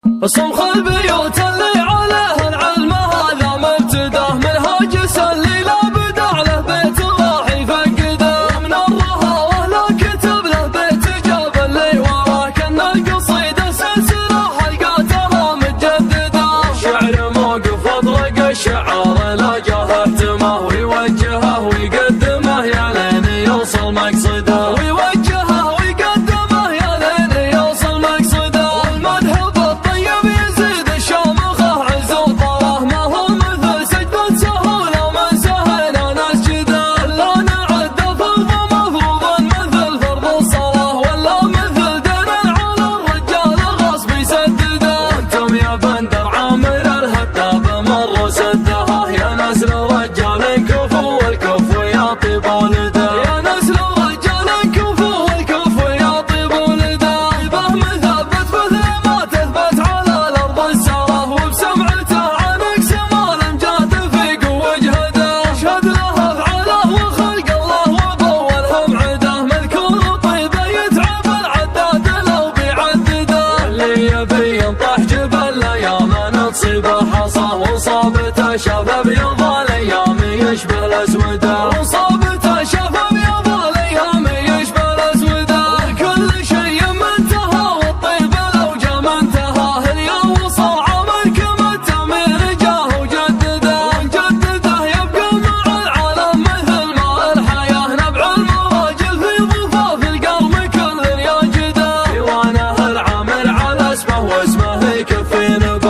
صمخ البيوت اللي عليها العلم هذا مبتداه منهاج اللي لا بدع له بيت راح يفقده من الرهاوه لا كتب له بيت جاب اللي وراه كان القصيده سلسله حلقاتها متجدده الشعر موقف اطلق الشعار لا جاه اهتمه ويوجهه ويقدمه يا لين يوصل مقصده وصابته شاف ابيض الايام يشبه الاسوده وصابته شاف ابيض الايام يشبه الاسوده كل شيء منتهى والطيب لو جا منتهى اليوم وصل عملكم التأمير جاه وجدده يبقى مع العالم مثل ما الحياه نبع المراجل في ضفاف القرم كل يجده ديوانه العامر على اسمه واسمه يكفي نبه